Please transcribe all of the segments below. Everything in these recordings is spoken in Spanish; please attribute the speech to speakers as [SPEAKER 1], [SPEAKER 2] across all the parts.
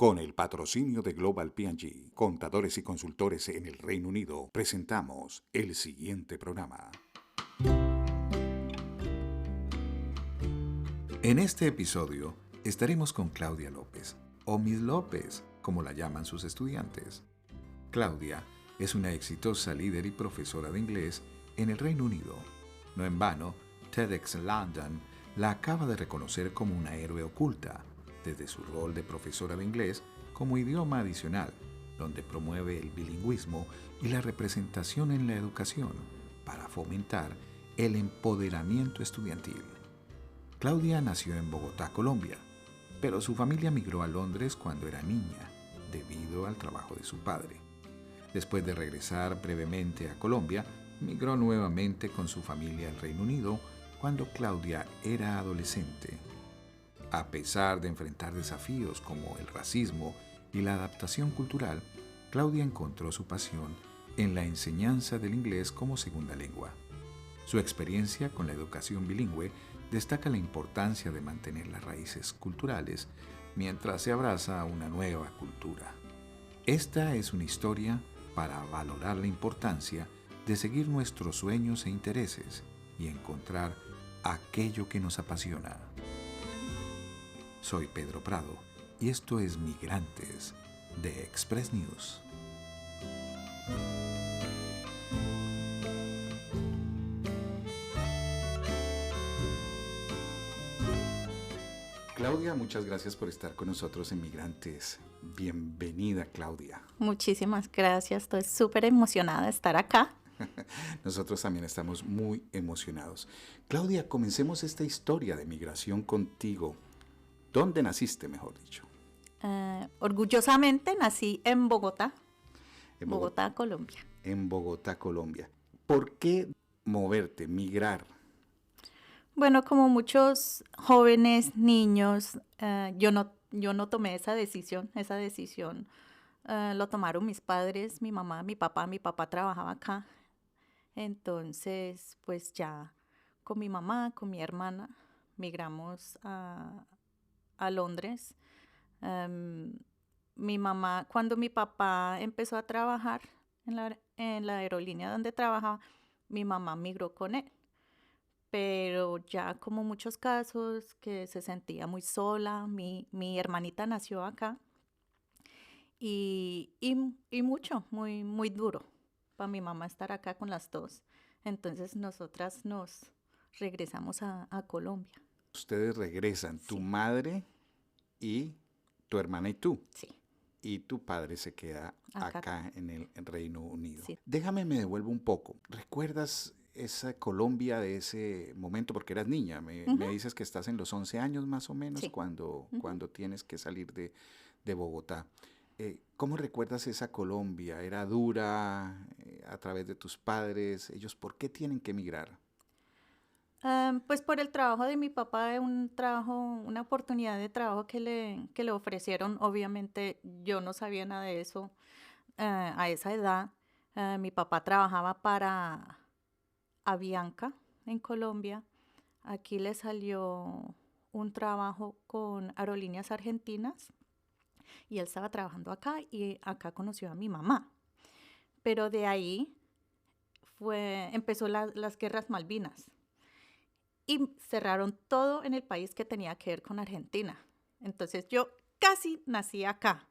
[SPEAKER 1] Con el patrocinio de Global P&G, contadores y consultores en el Reino Unido, presentamos el siguiente programa. En este episodio estaremos con Claudia López, o Miss López, como la llaman sus estudiantes. Claudia es una exitosa líder y profesora de inglés en el Reino Unido. No en vano, TEDx London la acaba de reconocer como una héroe oculta, desde su rol de profesora de inglés como idioma adicional, donde promueve el bilingüismo y la representación en la educación para fomentar el empoderamiento estudiantil. Claudia nació en Bogotá, Colombia, pero su familia migró a Londres cuando era niña, debido al trabajo de su padre. Después de regresar brevemente a Colombia, migró nuevamente con su familia al Reino Unido cuando Claudia era adolescente. A pesar de enfrentar desafíos como el racismo y la adaptación cultural, Claudia encontró su pasión en la enseñanza del inglés como segunda lengua. Su experiencia con la educación bilingüe destaca la importancia de mantener las raíces culturales mientras se abraza a una nueva cultura. Esta es una historia para valorar la importancia de seguir nuestros sueños e intereses y encontrar aquello que nos apasiona. Soy Pedro Prado y esto es Migrantes de Express News. Claudia, muchas gracias por estar con nosotros en Migrantes. Bienvenida, Claudia.
[SPEAKER 2] Muchísimas gracias, estoy súper emocionada de estar acá.
[SPEAKER 1] Nosotros también estamos muy emocionados. Claudia, comencemos esta historia de migración contigo. ¿Dónde naciste, mejor dicho?
[SPEAKER 2] Orgullosamente nací en Bogotá,
[SPEAKER 1] En
[SPEAKER 2] Bogotá, Colombia.
[SPEAKER 1] En Bogotá, Colombia. ¿Por qué moverte, migrar?
[SPEAKER 2] Bueno, como muchos jóvenes, niños, yo no tomé esa decisión. Lo tomaron mis padres, mi mamá, mi papá. Mi papá trabajaba acá. Entonces, pues ya con mi mamá, con mi hermana, migramos a Londres. Em, cuando mi papá empezó a trabajar en la aerolínea donde trabajaba, mi mamá migró con él. Pero ya como muchos casos que se sentía muy sola, mi hermanita nació acá y muy, muy duro para mi mamá estar acá con las dos. Entonces nosotras nos regresamos a Colombia.
[SPEAKER 1] Ustedes regresan, tu
[SPEAKER 2] Sí,
[SPEAKER 1] madre y tu hermana y tú.
[SPEAKER 2] sí,
[SPEAKER 1] Y tu padre se queda
[SPEAKER 2] acá,
[SPEAKER 1] acá en el Reino Unido.
[SPEAKER 2] sí.
[SPEAKER 1] Déjame, me devuelvo un poco. ¿Recuerdas esa Colombia de ese momento? Porque eras niña. Me
[SPEAKER 2] Ujú,
[SPEAKER 1] dices que estás en los 11 años más o menos
[SPEAKER 2] sí. Ujú.
[SPEAKER 1] cuando tienes que salir de Bogotá. ¿Cómo recuerdas esa Colombia? ¿Era dura a través de tus padres? ¿Ellos por qué tienen que emigrar?
[SPEAKER 2] Pues por el trabajo de mi papá, una oportunidad de trabajo que le ofrecieron. Obviamente yo no sabía nada de eso a esa edad. Mi papá trabajaba para Avianca en Colombia. Aquí le salió un trabajo con Aerolíneas Argentinas y él estaba trabajando acá y acá conoció a mi mamá. Pero de ahí empezó las guerras Malvinas y cerraron todo en el país que tenía que ver con Argentina. Entonces yo casi nací acá,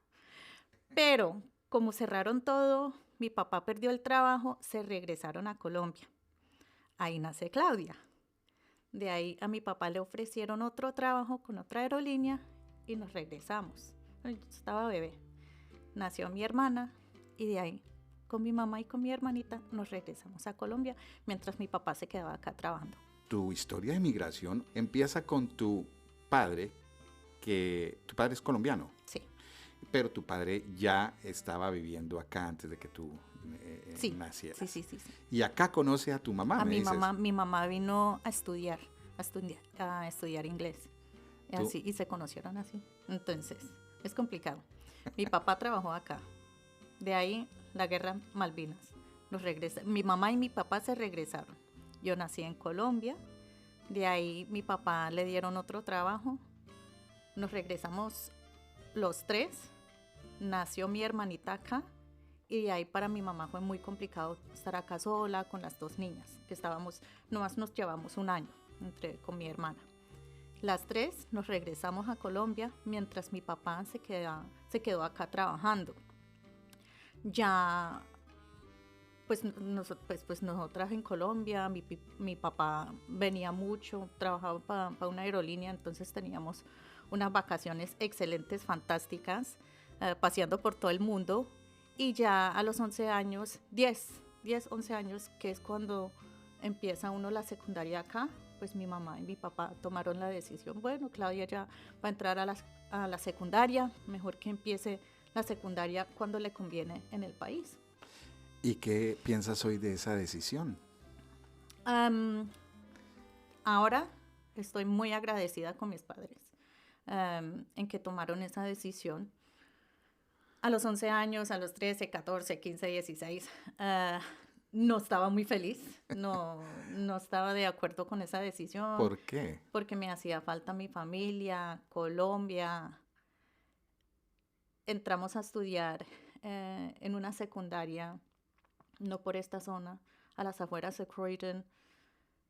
[SPEAKER 2] pero como cerraron todo, mi papá perdió el trabajo, se regresaron a Colombia. Ahí nace Claudia. De ahí a mi papá le ofrecieron otro trabajo con otra aerolínea y nos regresamos. Yo estaba bebé. Nació mi hermana y de ahí con mi mamá y con mi hermanita nos regresamos a Colombia mientras mi papá se quedaba acá trabajando.
[SPEAKER 1] Tu historia de migración empieza con tu padre, que tu padre es colombiano,
[SPEAKER 2] Sí,
[SPEAKER 1] pero tu padre ya estaba viviendo acá antes de que tú
[SPEAKER 2] sí,
[SPEAKER 1] nacieras.
[SPEAKER 2] sí.
[SPEAKER 1] Y acá conoce a tu mamá,
[SPEAKER 2] A
[SPEAKER 1] me dices.
[SPEAKER 2] mi mamá vino a estudiar inglés. Y
[SPEAKER 1] Tú,
[SPEAKER 2] así, y se conocieron así. Entonces, es complicado. Mi papá trabajó acá. De ahí, la guerra Malvinas. Mi mamá y mi papá se regresaron. Yo nací en Colombia. De ahí, mi papá le dieron otro trabajo. Nos regresamos los tres. nació mi hermanita acá y de ahí para mi mamá fue muy complicado estar acá sola con las dos niñas, que estábamos, nomás nos llevamos un año con mi hermana. Las tres nos regresamos a Colombia mientras mi papá se quedó acá trabajando. Ya, pues nosotras en Colombia, mi papá venía mucho, trabajaba para una aerolínea, entonces teníamos unas vacaciones excelentes, fantásticas, paseando por todo el mundo. Y ya a los 11 años, 11 años, que es cuando empieza uno la secundaria acá, pues mi mamá y mi papá tomaron la decisión, bueno, Claudia ya va a entrar a la secundaria, mejor que empiece la secundaria cuando le conviene en el país.
[SPEAKER 1] ¿Y qué piensas hoy de esa decisión?
[SPEAKER 2] Ahora estoy muy agradecida con mis padres en que tomaron esa decisión. A los 11 años, a los 13, 14, 15, 16, no estaba muy feliz, no estaba de acuerdo con esa decisión.
[SPEAKER 1] ¿Por qué?
[SPEAKER 2] Porque me hacía falta mi familia, Colombia. Entramos a estudiar en una secundaria, no por esta zona, a las afueras de Croydon,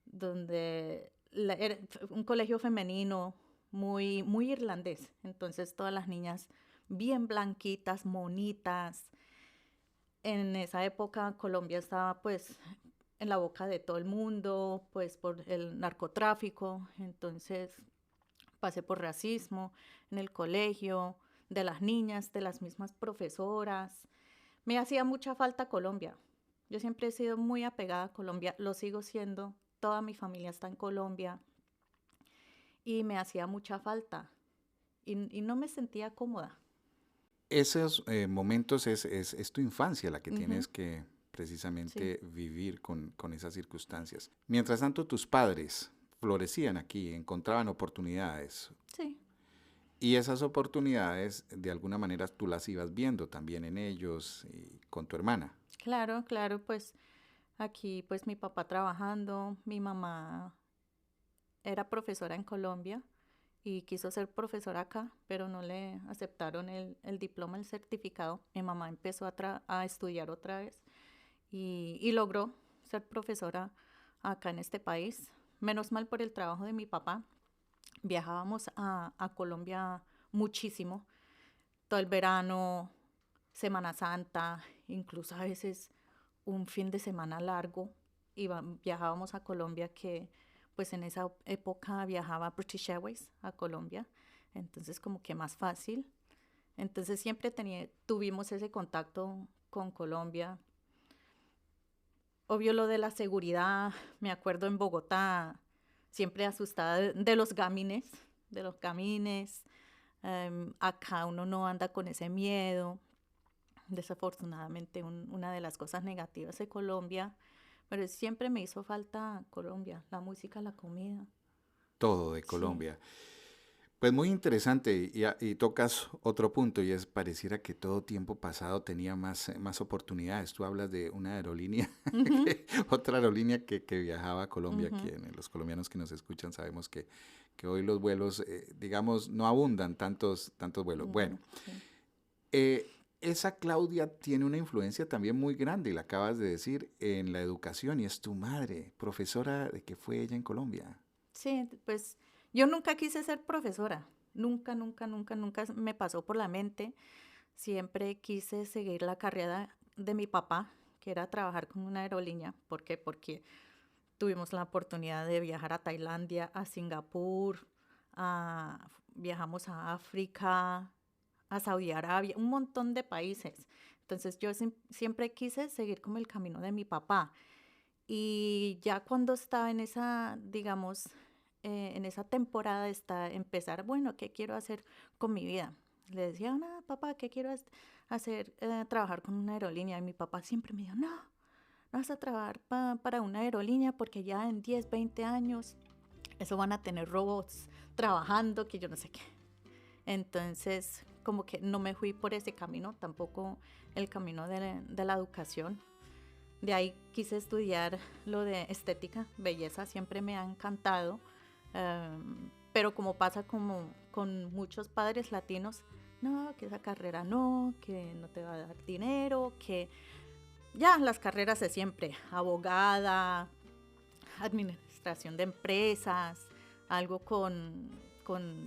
[SPEAKER 2] donde era un colegio femenino muy, muy irlandés. Entonces todas las niñas bien blanquitas, monitas. En esa época Colombia estaba pues en la boca de todo el mundo, pues por el narcotráfico. Entonces pasé por racismo en el colegio, de las niñas, de las mismas profesoras. Me hacía mucha falta Colombia. Yo siempre he sido muy apegada a Colombia, lo sigo siendo. Toda mi familia está en Colombia y me hacía mucha falta y no me sentía cómoda.
[SPEAKER 1] Esos momentos es tu infancia la que tienes que
[SPEAKER 2] Sí,
[SPEAKER 1] precisamente vivir con esas circunstancias. Mientras tanto, tus padres florecían aquí, encontraban oportunidades
[SPEAKER 2] sí,
[SPEAKER 1] y esas oportunidades de alguna manera tú las ibas viendo también en ellos y con tu hermana.
[SPEAKER 2] claro, claro, pues aquí pues mi papá trabajando, mi mamá era profesora en Colombia y quiso ser profesora acá, pero no le aceptaron el diploma, el certificado. Mi mamá empezó a estudiar otra vez y logró ser profesora acá en este país. Menos mal por el trabajo de mi papá. Viajábamos a Colombia muchísimo, todo el verano, Semana Santa, incluso a veces un fin de semana largo. Viajábamos a Colombia que pues en esa época viajaba British Airways a Colombia, entonces como que más fácil. Entonces siempre tuvimos ese contacto con Colombia. Obvio lo de la seguridad, me acuerdo en Bogotá, siempre asustada de los gamines. Acá uno no anda con ese miedo. Desafortunadamente, una de las cosas negativas de Colombia, pero siempre me hizo falta Colombia, la música, la comida.
[SPEAKER 1] Todo de
[SPEAKER 2] Sí.
[SPEAKER 1] Colombia. Pues muy interesante y tocas otro punto y es pareciera que todo tiempo pasado tenía más oportunidades. Tú hablas de una aerolínea,
[SPEAKER 2] Ujú,
[SPEAKER 1] otra aerolínea que viajaba a Colombia,
[SPEAKER 2] ujú,
[SPEAKER 1] quien los colombianos que nos escuchan sabemos que hoy los vuelos, digamos, no abundan tantos vuelos. Bueno,
[SPEAKER 2] sí.
[SPEAKER 1] eh, esa Claudia tiene una influencia también muy grande, y la acabas de decir, en la educación y es tu madre, profesora de que fue ella en Colombia.
[SPEAKER 2] Sí, pues yo nunca quise ser profesora, nunca, nunca, nunca, nunca me pasó por la mente. Siempre quise seguir la carrera de mi papá, que era trabajar con una aerolínea. ¿Por qué? Porque tuvimos la oportunidad de viajar a Tailandia, a Singapur, viajamos a África, a Saudi Arabia, un montón de países. Entonces yo siempre quise seguir como el camino de mi papá. Y ya cuando estaba en esa, digamos, en esa temporada de empezar, bueno, ¿qué quiero hacer con mi vida? Le decía, no, papá, ¿qué quiero hacer? Trabajar con una aerolínea. Y mi papá siempre me dijo, no, no vas a trabajar para una aerolínea porque ya en 10, 20 años eso van a tener robots trabajando, que yo no sé qué. Entonces, como que no me fui por ese camino, tampoco el camino de la educación. De ahí quise estudiar lo de estética, belleza, siempre me ha encantado, pero como pasa como con muchos padres latinos, no, que esa carrera no, que no te va a dar dinero, que ya las carreras de siempre, abogada, administración de empresas, algo con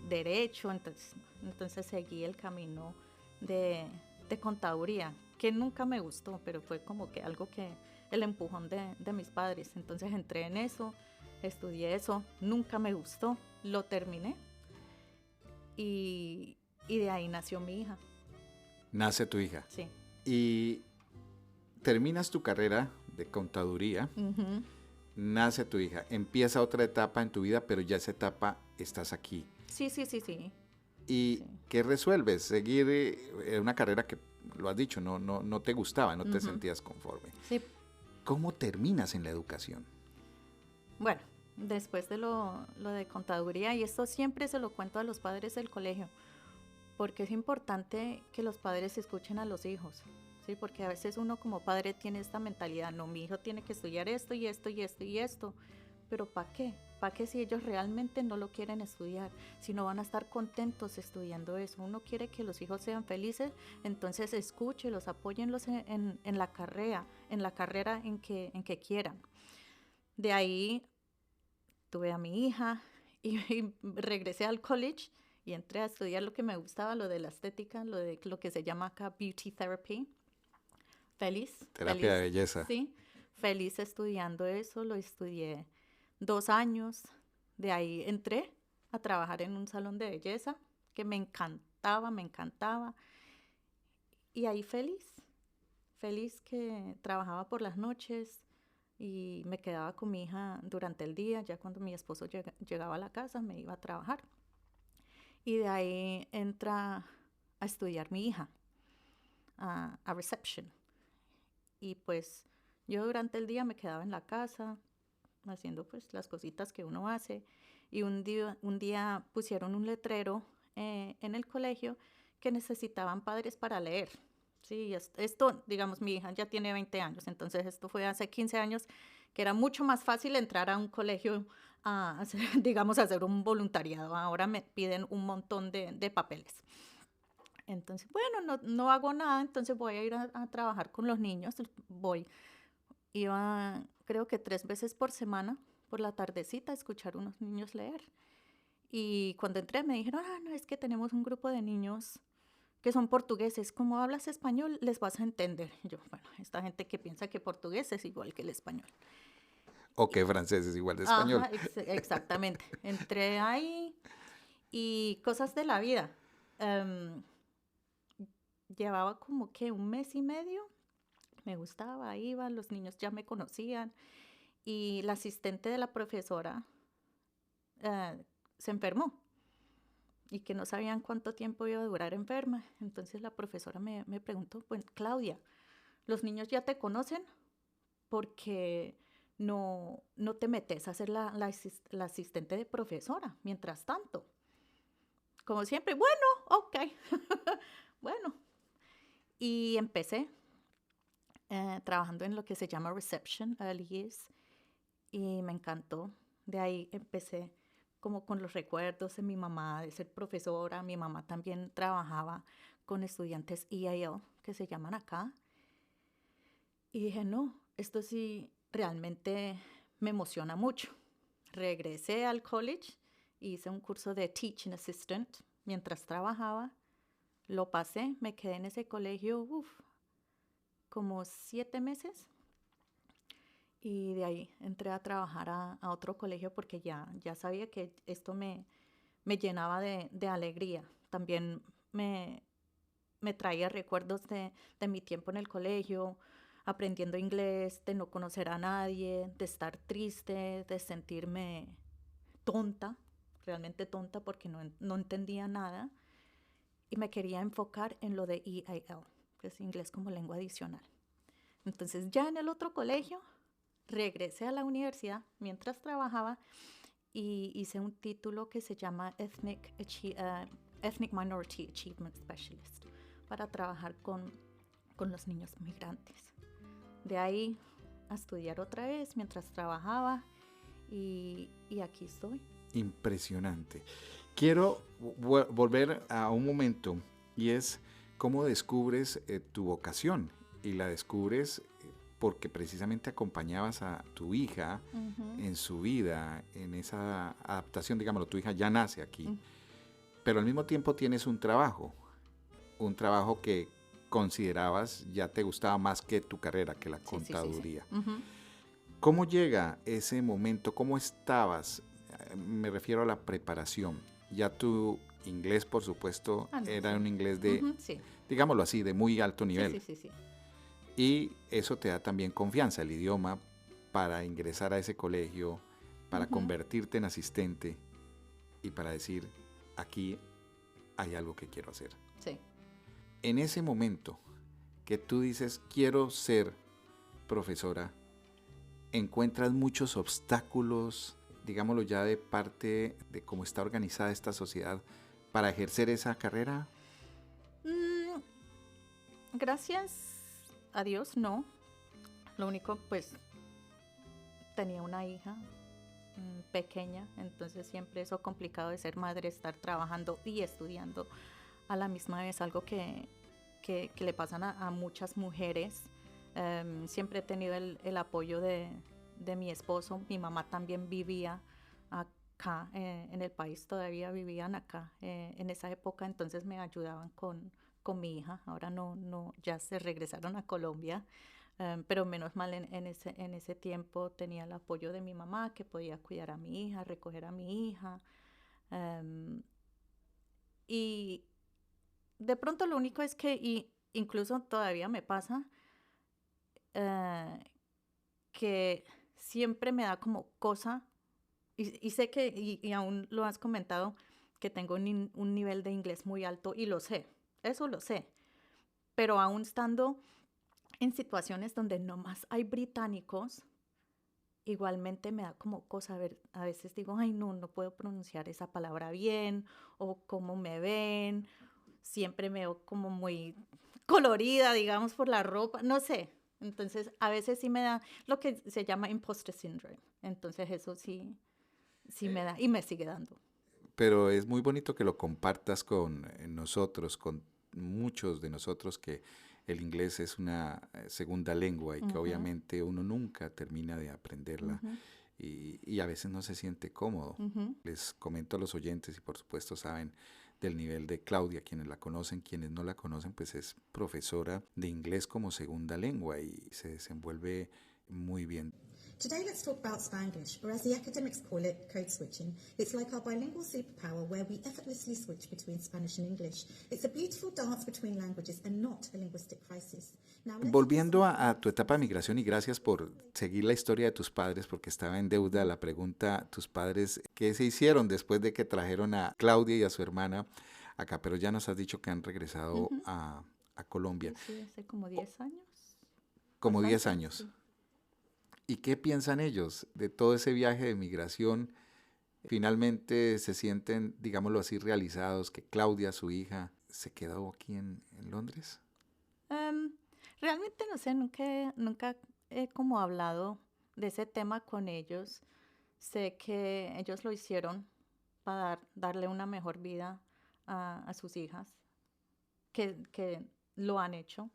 [SPEAKER 2] derecho, entonces seguí el camino de, de contaduría, que nunca me gustó, pero fue como que algo que el empujón de mis padres. Entonces entré en eso, estudié eso, nunca me gustó, lo terminé y, y de ahí nació mi hija.
[SPEAKER 1] Nace tu hija.
[SPEAKER 2] Sí.
[SPEAKER 1] Y terminas tu carrera de contaduría,
[SPEAKER 2] Ujú.
[SPEAKER 1] nace tu hija, empieza otra etapa en tu vida, pero ya esa etapa estás aquí.
[SPEAKER 2] Sí, sí, sí, sí.
[SPEAKER 1] ¿Y
[SPEAKER 2] Sí.
[SPEAKER 1] qué resuelves? Seguir una carrera que, lo has dicho, no te gustaba, no te
[SPEAKER 2] Ujú.
[SPEAKER 1] sentías conforme.
[SPEAKER 2] Sí.
[SPEAKER 1] ¿Cómo terminas en la educación?
[SPEAKER 2] Bueno, después de lo de contaduría, y esto siempre se lo cuento a los padres del colegio, porque es importante que los padres escuchen a los hijos, ¿sí? Porque a veces uno como padre tiene esta mentalidad, no, mi hijo tiene que estudiar esto y esto y esto y esto, pero ¿para qué? ¿Para qué si ellos realmente no lo quieren estudiar? Si no van a estar contentos estudiando eso. Uno quiere que los hijos sean felices, entonces escúchelos, apóyenlos en la carrera en que quieran. De ahí tuve a mi hija y regresé al college y entré a estudiar lo que me gustaba, lo de la estética, lo que se llama acá beauty therapy. Feliz,
[SPEAKER 1] Terapia de
[SPEAKER 2] feliz,
[SPEAKER 1] belleza.
[SPEAKER 2] sí, feliz estudiando eso, lo estudié 2 años. De ahí entré a trabajar en un salón de belleza que me encantaba, me encantaba. Y ahí feliz, feliz que trabajaba por las noches y me quedaba con mi hija durante el día. Ya cuando mi esposo llegaba a la casa me iba a trabajar. Y de ahí entra a estudiar mi hija, a reception. Y pues yo durante el día me quedaba en la casa haciendo pues las cositas que uno hace. Y un día pusieron un letrero en el colegio que necesitaban padres para leer. Sí, esto, digamos, mi hija ya tiene 20 años, entonces esto fue hace 15 años, que era mucho más fácil entrar a un colegio a hacer, digamos, a hacer un voluntariado. Ahora me piden un montón de papeles. Entonces, bueno, no hago nada, entonces voy a ir a trabajar con los niños. Iba creo que 3 veces por semana, por la tardecita, a escuchar unos niños leer. Y cuando entré me dijeron, no, es que tenemos un grupo de niños que son portugueses. Como hablas español, les vas a entender. Y yo, bueno, esta gente que piensa que portugués es igual que el español.
[SPEAKER 1] O que francés es igual de español.
[SPEAKER 2] Ajá, exactamente. Entré ahí y cosas de la vida. Em, Llevaba como que un mes y medio. Me gustaba, iba, los niños ya me conocían. Y la asistente de la profesora eh, se enfermó y que no sabían cuánto tiempo iba a durar enferma. Entonces la profesora me preguntó, bueno, Claudia, los niños ya te conocen porque no te metes a ser la asistente de profesora mientras tanto. Como siempre, bueno, ok, bueno. Y empecé trabajando en lo que se llama Reception Early Years y me encantó. De ahí empecé como con los recuerdos de mi mamá, de ser profesora. Mi mamá también trabajaba con estudiantes EAL, que se llaman acá. Y dije, no, esto sí realmente me emociona mucho. Regresé al college, hice un curso de Teaching Assistant mientras trabajaba. Lo pasé, me quedé en ese colegio, como 7 meses. Y de ahí entré a trabajar a otro colegio porque ya sabía que esto me llenaba de alegría. También me, me traía recuerdos de mi tiempo en el colegio, aprendiendo inglés, de no conocer a nadie, de estar triste, de sentirme tonta, realmente tonta porque no entendía nada. Y me quería enfocar en lo de EAL, que es inglés como lengua adicional. Entonces ya en el otro colegio regresé a la universidad mientras trabajaba y hice un título que se llama Ethnic Minority Achievement Specialist para trabajar con los niños migrantes. De ahí a estudiar otra vez mientras trabajaba y aquí estoy.
[SPEAKER 1] Impresionante. Quiero volver a un momento y es cómo descubres tu vocación, y la descubres porque precisamente acompañabas a tu hija
[SPEAKER 2] Ujú,
[SPEAKER 1] en su vida, en esa adaptación, digámoslo, tu hija ya nace aquí,
[SPEAKER 2] mm,
[SPEAKER 1] pero al mismo tiempo tienes un trabajo que considerabas ya te gustaba más que tu carrera, que la
[SPEAKER 2] sí, sí, sí, sí.
[SPEAKER 1] contaduría.
[SPEAKER 2] Ujú.
[SPEAKER 1] ¿Cómo llega ese momento? ¿Cómo estabas? Me refiero a la preparación. Ya tu inglés, por supuesto,
[SPEAKER 2] Ah, no,
[SPEAKER 1] era
[SPEAKER 2] sí.
[SPEAKER 1] un inglés de,
[SPEAKER 2] Ujú, sí,
[SPEAKER 1] digámoslo así, de muy alto
[SPEAKER 2] sí, sí,
[SPEAKER 1] nivel.
[SPEAKER 2] sí, sí.
[SPEAKER 1] Y eso te da también confianza, el idioma, para ingresar a ese colegio, para
[SPEAKER 2] Ujú,
[SPEAKER 1] convertirte en asistente y para decir, aquí hay algo que quiero hacer.
[SPEAKER 2] sí.
[SPEAKER 1] En ese momento que tú dices, quiero ser profesora, encuentras muchos obstáculos, digámoslo ya de parte de cómo está organizada esta sociedad para ejercer esa carrera.
[SPEAKER 2] Mm, gracias a Dios, no. Lo único, pues, tenía una hija pequeña, entonces siempre eso complicado de ser madre, estar trabajando y estudiando a la misma vez, algo que le pasan a muchas mujeres. Siempre he tenido el apoyo de mi esposo. Mi mamá también vivía acá en el país, todavía vivían acá en esa época, entonces me ayudaban con mi hija. Ahora no, no, ya se regresaron a Colombia. Pero menos mal en ese tiempo tenía el apoyo de mi mamá, que podía cuidar a mi hija, recoger a mi hija. em, y de pronto lo único es que, y incluso todavía me pasa, eh, que siempre me da como cosa, y sé que, y aún lo has comentado, que tengo un nivel de inglés muy alto, y lo sé, eso lo sé, pero aún estando en situaciones donde no más hay británicos, igualmente me da como cosa, a ver, a veces digo, ay, no, no puedo pronunciar esa palabra bien, o cómo me ven, siempre me veo como muy colorida, digamos, por la ropa, no sé. Entonces, a veces sí me da lo que se llama imposter syndrome. Entonces, eso sí, sí me da y me sigue dando.
[SPEAKER 1] Pero es muy bonito que lo compartas con nosotros, con muchos de nosotros, que el inglés es una segunda lengua y que
[SPEAKER 2] Ujú,
[SPEAKER 1] obviamente uno nunca termina de aprenderla
[SPEAKER 2] ujú,
[SPEAKER 1] y a veces no se siente cómodo.
[SPEAKER 2] ujú.
[SPEAKER 1] Les comento a los oyentes y por supuesto saben del nivel de Claudia, quienes la conocen, quienes no la conocen, pues es profesora de inglés como segunda lengua y se desenvuelve muy bien.
[SPEAKER 3] Today, let's talk about Spanglish, or as the academics call it, code switching. It's like our bilingual superpower where we effortlessly switch between Spanish and English. It's a beautiful dance between languages and not a linguistic crisis. Now, let's listen
[SPEAKER 1] Volviendo
[SPEAKER 3] to
[SPEAKER 1] a tu etapa de migración y gracias por seguir la historia de tus padres, porque estaba en deuda la pregunta, tus padres, ¿qué se hicieron después de que trajeron a Claudia y a su hermana acá? Pero ya nos has dicho que han regresado
[SPEAKER 2] Ujú.
[SPEAKER 1] a Colombia
[SPEAKER 2] Sí, sí, hace como 10 años.
[SPEAKER 1] como 10
[SPEAKER 2] Bastante,
[SPEAKER 1] años.
[SPEAKER 2] sí.
[SPEAKER 1] ¿Y qué piensan ellos de todo ese viaje de migración? Finalmente se sienten, digámoslo así, realizados, que Claudia, su hija, se quedó aquí en Londres.
[SPEAKER 2] Em, realmente no sé, nunca he como hablado de ese tema con ellos. Sé que ellos lo hicieron para darle una mejor vida a sus hijas, que lo han hecho.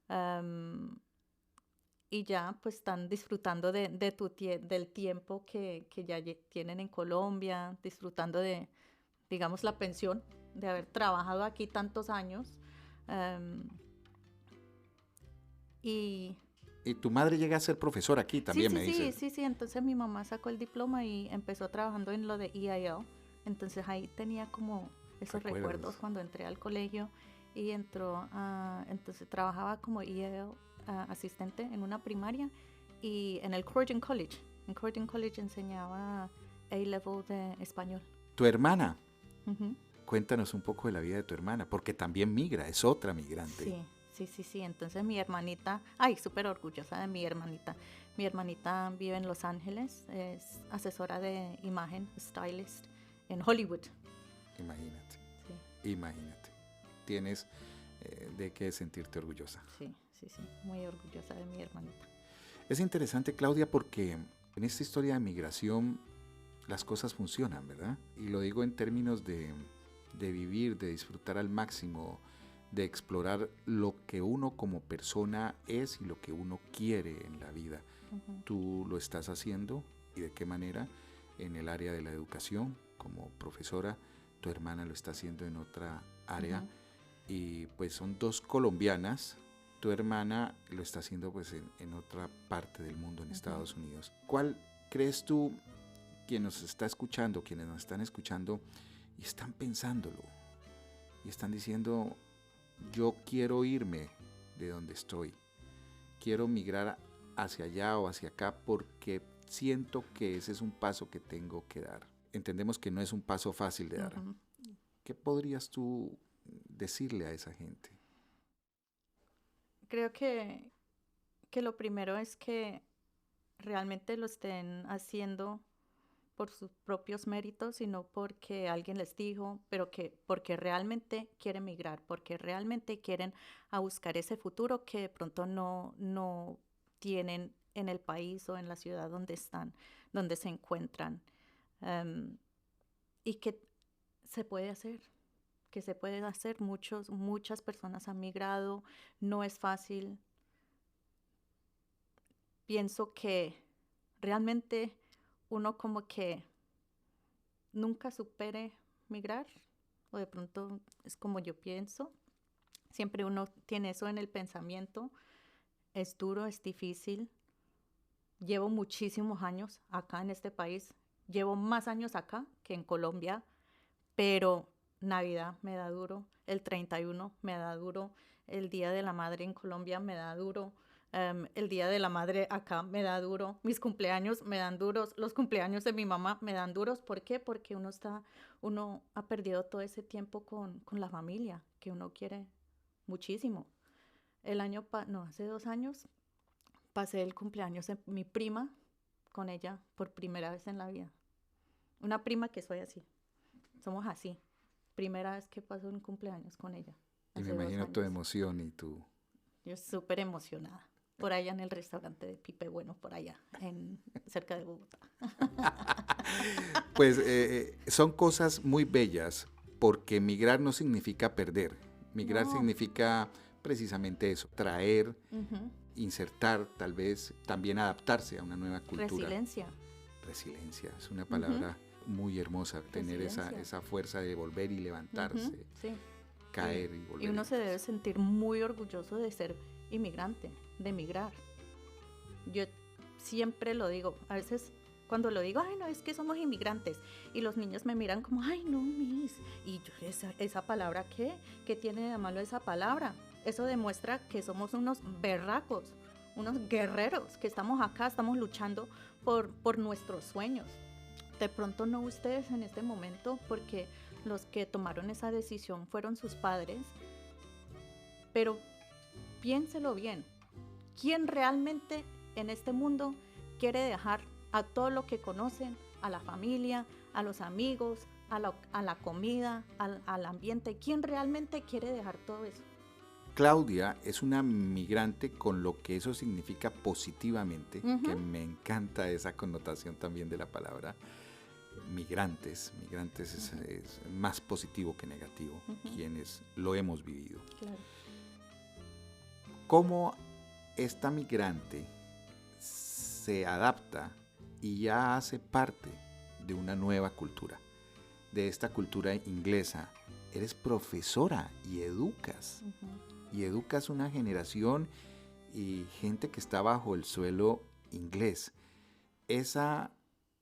[SPEAKER 2] Am, y ya pues están disfrutando del tiempo que ya tienen en Colombia, disfrutando de, digamos, la pensión, de haber trabajado aquí tantos años. Am, y
[SPEAKER 1] Y tu madre llega a ser profesora aquí
[SPEAKER 2] sí,
[SPEAKER 1] también,
[SPEAKER 2] sí,
[SPEAKER 1] me
[SPEAKER 2] sí,
[SPEAKER 1] dices.
[SPEAKER 2] sí, sí. Entonces mi mamá sacó el diploma y empezó trabajando en lo de EIL. Entonces ahí tenía como esos recuerdos
[SPEAKER 1] Recuerdos.
[SPEAKER 2] cuando entré al colegio y entonces trabajaba como EIL asistente en una primaria y en el Croydon College. En Croydon College enseñaba A-Level de español.
[SPEAKER 1] Tu hermana,
[SPEAKER 2] Ujú.
[SPEAKER 1] cuéntanos un poco de la vida de tu hermana, porque también migra, es otra migrante.
[SPEAKER 2] Sí, sí, sí, sí. Entonces mi hermanita, ay, súper orgullosa de mi hermanita. Mi hermanita vive en Los Ángeles, es asesora de imagen, stylist en Hollywood.
[SPEAKER 1] Imagínate,
[SPEAKER 2] Sí,
[SPEAKER 1] imagínate. Tienes de qué sentirte orgullosa.
[SPEAKER 2] sí, sí, sí, muy orgullosa de mi hermanita.
[SPEAKER 1] Es interesante, Claudia, porque en esta historia de migración las cosas funcionan, ¿verdad? Y lo digo en términos de vivir, de disfrutar al máximo de explorar lo que uno como persona es y lo que uno quiere en la vida. ¿Tú lo estás haciendo y de qué manera? En el área de la educación como profesora, tu hermana lo está haciendo en otra área y pues son dos colombianas. Tu hermana lo está haciendo pues en otra parte del mundo, en Estados Unidos. ¿Cuál crees tú, quien nos está escuchando, quienes nos están escuchando y están pensándolo y están diciendo, yo quiero irme de donde estoy, quiero migrar hacia allá o hacia acá porque siento que ese es un paso que tengo que dar? Entendemos que no es un paso fácil de dar. ¿Qué podrías tú decirle a esa gente?
[SPEAKER 2] Creo que lo primero es que realmente lo estén haciendo por sus propios méritos, sino porque alguien les dijo, pero que porque realmente quieren migrar, porque realmente quieren a buscar ese futuro que de pronto no tienen en el país o en la ciudad donde están, donde se encuentran. Y que se puede hacer, que se puede hacer. Muchas personas han migrado, no es fácil. Pienso que realmente uno como que nunca supere migrar, o de pronto es como yo pienso. Siempre uno tiene eso en el pensamiento. Es duro, es difícil. Llevo muchísimos años acá en este país. Llevo más años acá que en Colombia, pero Navidad me da duro, el 31 me da duro, el Día de la Madre en Colombia me da duro, el Día de la Madre acá me da duro, mis cumpleaños me dan duros, los cumpleaños de mi mamá me dan duros. ¿Por qué? Porque uno ha perdido todo ese tiempo con la familia, que uno quiere muchísimo. Hace 2 años pasé el cumpleaños de mi prima con ella por primera vez en la vida. Una prima que soy así, somos así. Primera vez que paso un cumpleaños con ella.
[SPEAKER 1] Y me
[SPEAKER 2] Hace dos
[SPEAKER 1] imagino tu
[SPEAKER 2] años.
[SPEAKER 1] emoción y tu...
[SPEAKER 2] Yo súper emocionada. Por allá en el restaurante de Pipe Bueno, por allá, cerca de Bogotá.
[SPEAKER 1] Pues son cosas muy bellas porque migrar no significa perder. Migrar
[SPEAKER 2] No.
[SPEAKER 1] significa precisamente eso, traer, insertar, tal vez también adaptarse a una nueva cultura.
[SPEAKER 2] Resiliencia.
[SPEAKER 1] Resiliencia, es una palabra muy hermosa, tener esa fuerza de volver y levantarse,
[SPEAKER 2] Sí.
[SPEAKER 1] caer y volver.
[SPEAKER 2] Y uno se debe sentir muy orgulloso de ser inmigrante, de migrar. Yo siempre lo digo, a veces cuando lo digo, ay no, es que somos inmigrantes, y los niños me miran como, ay no, Miss, y yo, esa palabra, ¿qué tiene de malo esa palabra? Eso demuestra que somos unos berracos, unos guerreros, que estamos acá, estamos luchando por nuestros sueños. De pronto no ustedes en este momento, porque los que tomaron esa decisión fueron sus padres, pero piénselo bien. ¿Quién realmente en este mundo quiere dejar a todo lo que conocen, a la familia, a los amigos, a la comida, al ambiente? ¿Quién realmente quiere dejar todo eso?
[SPEAKER 1] Claudia es una migrante con lo que eso significa positivamente, que me encanta esa connotación también de la palabra. Migrantes es más positivo que negativo, quienes lo hemos vivido.
[SPEAKER 2] Claro.
[SPEAKER 1] ¿Cómo esta migrante se adapta y ya hace parte de una nueva cultura, de esta cultura inglesa? Eres profesora y educas, y educas una generación y gente que está bajo el suelo inglés. Esa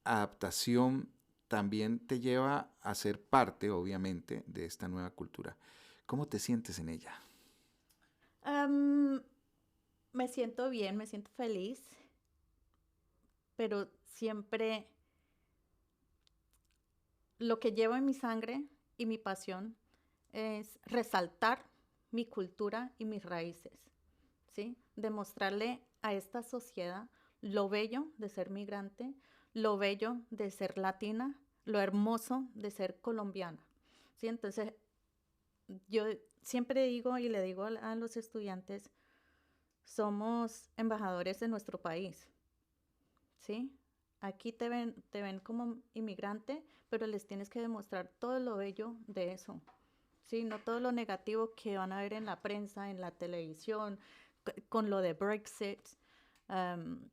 [SPEAKER 1] adaptación también te lleva a ser parte, obviamente, de esta nueva cultura. ¿Cómo te sientes en ella?
[SPEAKER 2] Me siento bien, me siento feliz, pero siempre lo que llevo en mi sangre y mi pasión es resaltar mi cultura y mis raíces, ¿sí? Demostrarle a esta sociedad lo bello de ser migrante, lo bello de ser latina, lo hermoso de ser colombiana, ¿sí? Entonces, yo siempre digo y le digo a los estudiantes, somos embajadores de nuestro país, ¿sí? Aquí te ven como inmigrante, pero les tienes que demostrar todo lo bello de eso, Sí, no todo lo negativo que van a ver en la prensa, en la televisión, con lo de Brexit. Am,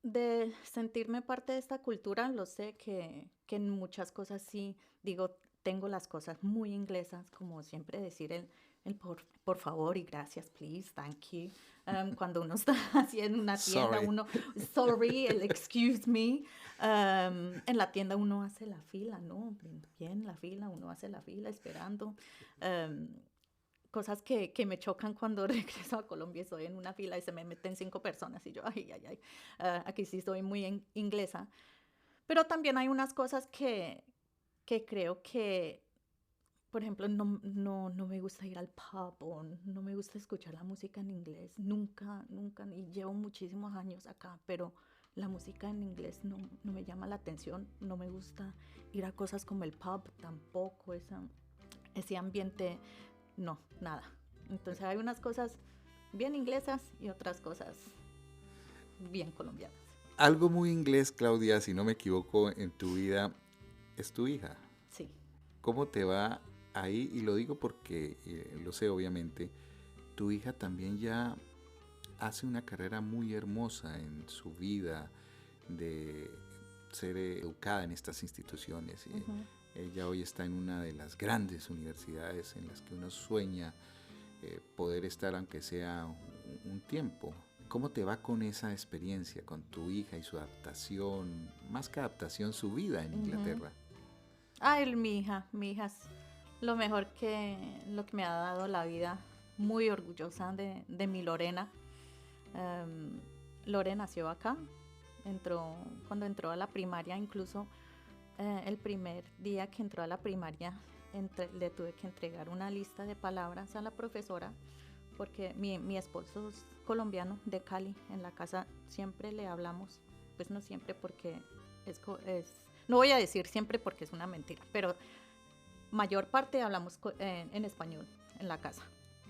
[SPEAKER 2] de sentirme parte de esta cultura, lo sé que en muchas cosas sí, digo, tengo las cosas muy inglesas, como siempre decir el por favor y gracias, please, thank you. Cuando uno está así en una tienda,
[SPEAKER 1] Sorry.
[SPEAKER 2] uno, sorry, el excuse me. En la tienda uno hace la fila, ¿no? Bien, la fila, uno hace la fila esperando. Um, Cosas que me chocan cuando regreso a Colombia, estoy en una fila y se me meten 5 personas y yo, ay, ay, ay, aquí sí estoy muy inglesa. Pero también hay unas cosas que creo que, por ejemplo, no me gusta ir al pub o no me gusta escuchar la música en inglés, nunca, nunca, y llevo muchísimos años acá, pero la música en inglés no me llama la atención, no me gusta ir a cosas como el pub tampoco, ese ambiente, no, nada. Entonces hay unas cosas bien inglesas y otras cosas bien colombianas.
[SPEAKER 1] Algo muy inglés, Claudia, si no me equivoco, en tu vida es tu hija.
[SPEAKER 2] Sí.
[SPEAKER 1] ¿Cómo te va ahí? Y lo digo porque lo sé, obviamente. Tu hija también ya hace una carrera muy hermosa en su vida de ser educada en estas instituciones.
[SPEAKER 2] Ujú.
[SPEAKER 1] Ella hoy está en una de las grandes universidades en las que uno sueña poder estar, aunque sea un tiempo. ¿Cómo te va con esa experiencia, con tu hija y su adaptación, más que adaptación, su vida en
[SPEAKER 2] Ujú.
[SPEAKER 1] Inglaterra?
[SPEAKER 2] Ay, mi hija es lo mejor lo que me ha dado la vida. Muy orgullosa de mi Lorena. Em, Lore nació acá, cuando entró a la primaria, incluso el primer día que entró a la primaria, le tuve que entregar una lista de palabras a la profesora, porque mi esposo es colombiano de Cali. En la casa siempre le hablamos, pues no siempre porque no voy a decir siempre porque es una mentira, pero mayor parte hablamos en español en la casa.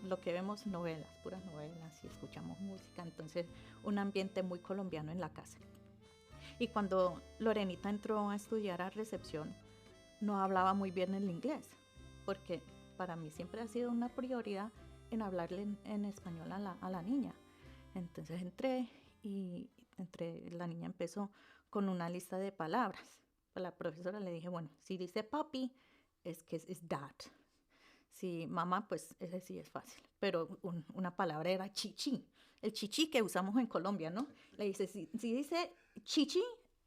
[SPEAKER 2] Lo que vemos novelas, puras novelas y escuchamos música, entonces un ambiente muy colombiano en la casa. Y cuando Lorenita entró a estudiar a recepción, no hablaba muy bien el inglés, porque para mí siempre ha sido una prioridad en hablarle en español a la niña. Entonces la niña empezó con una lista de palabras. A la profesora le dije, bueno, si dice papi, es que es dad. Si mamá, pues ese sí es fácil. Pero una palabra era chichi, el chichi que usamos en Colombia, ¿no? Le dice, si dice chichi,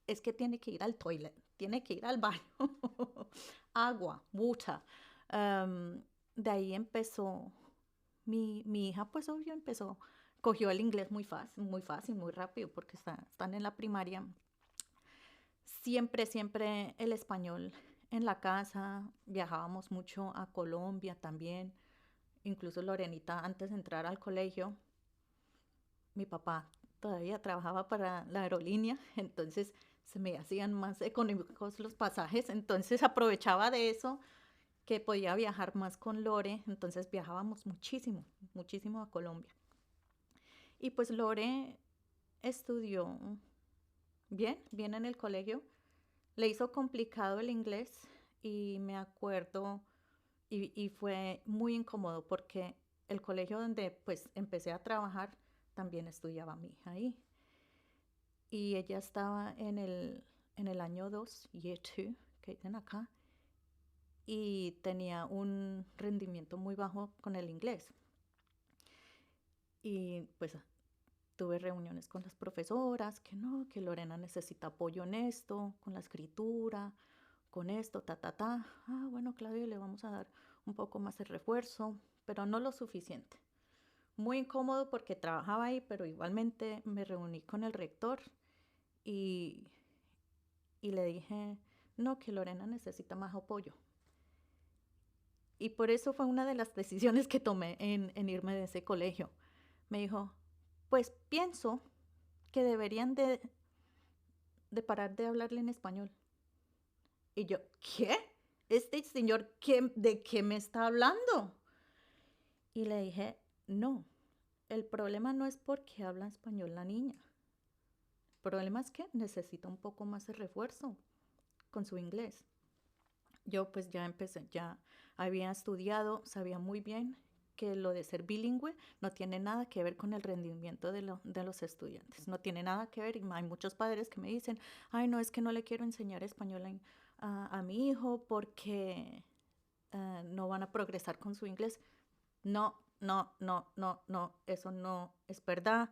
[SPEAKER 2] es que tiene que ir al toilet, tiene que ir al baño. Agua, water. Um, de ahí empezó, mi hija, pues obvio, cogió el inglés muy fácil, muy rápido, porque están en la primaria. Siempre, siempre el español en la casa. Viajábamos mucho a Colombia también. Incluso Lorenita, antes de entrar al colegio, mi papá todavía trabajaba para la aerolínea, entonces se me hacían más económicos los pasajes, entonces aprovechaba de eso que podía viajar más con Lore, entonces viajábamos muchísimo, muchísimo a Colombia. Y pues Lore estudió bien en el colegio, le hizo complicado el inglés y me acuerdo, y fue muy incómodo porque el colegio donde pues empecé a trabajar también estudiaba mi hija ahí. Y ella estaba en el año 2 year 2, que dicen acá, y tenía un rendimiento muy bajo con el inglés. Y pues tuve reuniones con las profesoras, que no, que Lorena necesita apoyo en esto, con la escritura, con esto, ta, ta, ta. Ah, bueno, Claudia, le vamos a dar un poco más de refuerzo, pero no lo suficiente. Muy incómodo porque trabajaba ahí, pero igualmente me reuní con el rector y, y le dije, no, que Lorena necesita más apoyo. Y por eso fue una de las decisiones que tomé en irme de ese colegio. Me dijo, pues pienso que deberían de parar de hablarle en español. Y yo, ¿qué? ¿Este señor de qué me está hablando? Y le dije, no, el problema no es porque habla español la niña. El problema es que necesita un poco más de refuerzo con su inglés. yo pues ya empecé, ya había estudiado, sabía muy bien que lo de ser bilingüe no tiene nada que ver con el rendimiento de los estudiantes, no tiene nada que ver. Y hay muchos padres que me dicen, ay, no, es que no le quiero enseñar español a mi hijo porque no van a progresar con su inglés. No, no, no, no, no, eso no es verdad.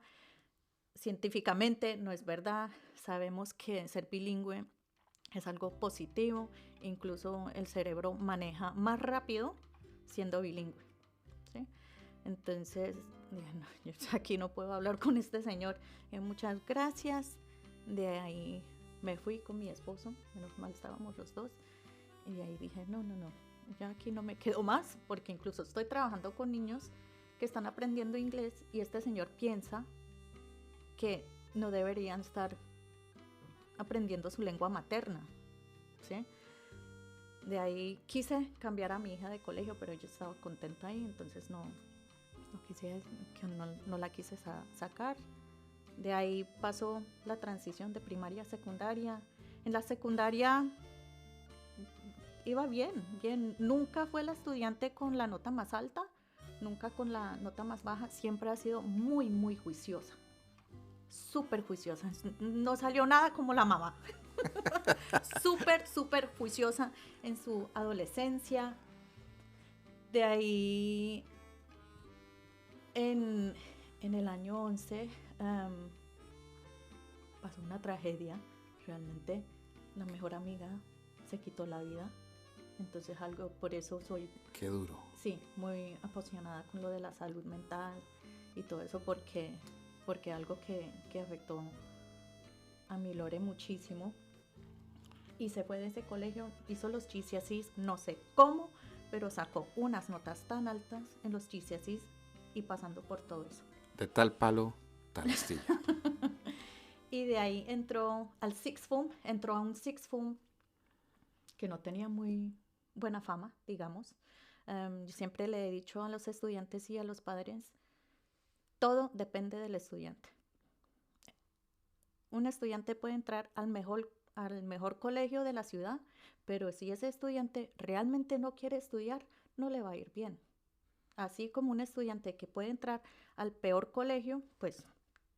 [SPEAKER 2] Científicamente no es verdad. Sabemos que ser bilingüe es algo positivo, incluso el cerebro maneja más rápido siendo bilingüe, ¿sí? Entonces, dije, no, yo aquí no puedo hablar con este señor. Muchas gracias. De ahí me fui con mi esposo, menos mal estábamos los dos. Y de ahí dije, no, no, no, ya aquí no me quedo más, porque incluso estoy trabajando con niños que están aprendiendo inglés y este señor piensa que no deberían estar aprendiendo su lengua materna, ¿sí? De ahí quise cambiar a mi hija de colegio, pero yo estaba contenta ahí, entonces no la quise sacar. De ahí pasó la transición de primaria a secundaria. En la secundaria iba bien, bien. Nunca fue la estudiante con la nota más alta, nunca con la nota más baja. Siempre ha sido muy, muy juiciosa. Súper juiciosa. No salió nada como la mamá. Súper, súper juiciosa en su adolescencia. De ahí, en el año 11, pasó una tragedia. Realmente, la mejor amiga se quitó la vida. Entonces, por eso soy...
[SPEAKER 1] Qué duro.
[SPEAKER 2] Sí, muy apasionada con lo de la salud mental y todo eso, porque algo que afectó a mi Lore muchísimo. Y se fue de ese colegio, hizo los GCSEs, no sé cómo, pero sacó unas notas tan altas en los GCSEs y pasando por todo eso.
[SPEAKER 1] De tal palo, tal astilla.
[SPEAKER 2] Y de ahí entró a un sixth form que no tenía muy buena fama, digamos. Yo siempre le he dicho a los estudiantes y a los padres, todo depende del estudiante. Un estudiante puede entrar al mejor colegio de la ciudad, pero si ese estudiante realmente no quiere estudiar, no le va a ir bien. Así como un estudiante que puede entrar al peor colegio, pues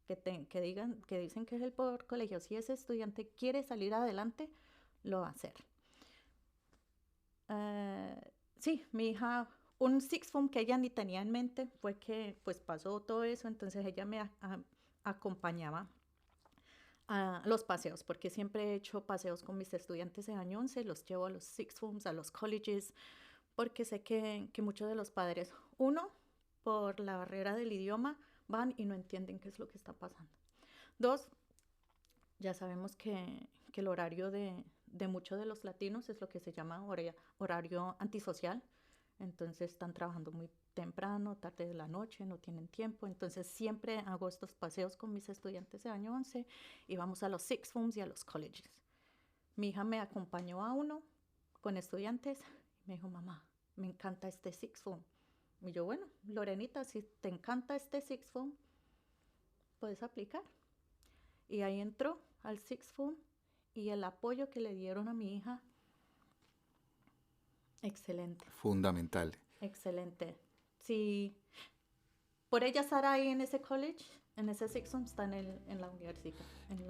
[SPEAKER 2] que dicen que es el peor colegio, si ese estudiante quiere salir adelante, lo va a hacer. Sí, mi hija, un sixth form que ella ni tenía en mente fue que pues pasó todo eso, entonces ella me acompañaba a los paseos, porque siempre he hecho paseos con mis estudiantes de año 11, los llevo a los sixth forms, a los colleges, porque sé que muchos de los padres, uno, por la barrera del idioma, van y no entienden qué es lo que está pasando. Dos, ya sabemos que el horario de muchos de los latinos es lo que se llama horario antisocial, entonces están trabajando muy temprano, tarde de la noche, no tienen tiempo. Entonces siempre hago estos paseos con mis estudiantes de año 11 y vamos a los sixth forms y a los colleges. Mi hija me acompañó a uno con estudiantes y me dijo, mamá, me encanta este sixth form. Y yo, bueno, Lorenita, si te encanta este sixth form, puedes aplicar. Y ahí entró al sixth form y el apoyo que le dieron a mi hija, excelente.
[SPEAKER 1] Fundamental.
[SPEAKER 2] Excelente. Sí, por ella estar ahí en ese college, en ese sixth form, está en la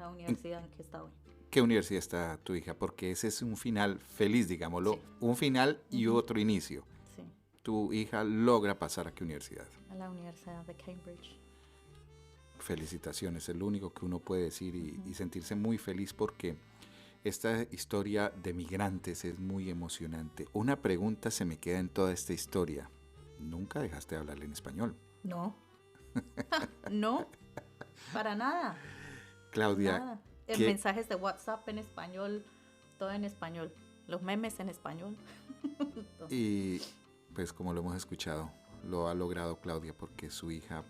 [SPEAKER 2] universidad en que está hoy.
[SPEAKER 1] ¿Qué universidad está tu hija? Porque ese es un final feliz, digámoslo. Sí. Un final y otro inicio.
[SPEAKER 2] Sí.
[SPEAKER 1] Tu hija logra pasar a qué universidad?
[SPEAKER 2] A la Universidad de Cambridge.
[SPEAKER 1] Felicitaciones, es lo único que uno puede decir y sentirse muy feliz porque esta historia de migrantes es muy emocionante. Una pregunta se me queda en toda esta historia. ¿Nunca dejaste de hablarle en español?
[SPEAKER 2] No. No, para nada.
[SPEAKER 1] Claudia.
[SPEAKER 2] Nada. Mensajes de WhatsApp en español, todo en español. Los memes en español.
[SPEAKER 1] Y pues como lo hemos escuchado, lo ha logrado Claudia porque su hija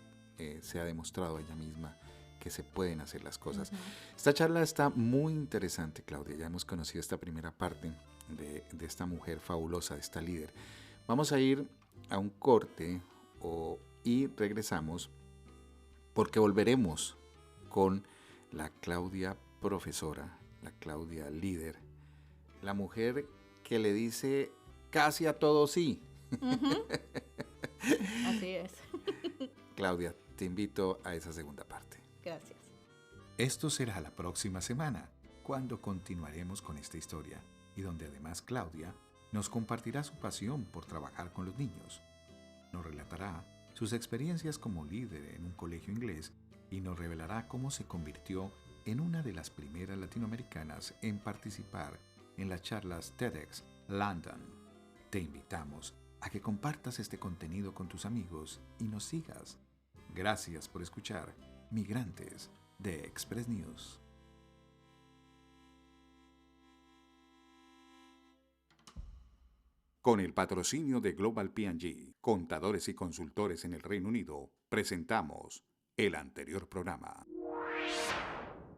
[SPEAKER 1] se ha demostrado a ella misma que se pueden hacer las cosas. Esta charla está muy interesante, Claudia. Ya hemos conocido esta primera parte de esta mujer fabulosa, de esta líder. Vamos a ir a un corte y regresamos porque volveremos con la Claudia profesora, la Claudia líder, la mujer que le dice casi a todo sí.
[SPEAKER 2] Así es.
[SPEAKER 1] Claudia, te invito a esa segunda parte.
[SPEAKER 2] Gracias.
[SPEAKER 1] Esto será la próxima semana, cuando continuaremos con esta historia, y donde además Claudia nos compartirá su pasión por trabajar con los niños. Nos relatará sus experiencias como líder en un colegio inglés y nos revelará cómo se convirtió en una de las primeras latinoamericanas en participar en las charlas TEDx London. Te invitamos a que compartas este contenido con tus amigos y nos sigas. Gracias por escuchar Migrantes de Express News. Con el patrocinio de Global P&G, contadores y consultores en el Reino Unido, presentamos el anterior programa.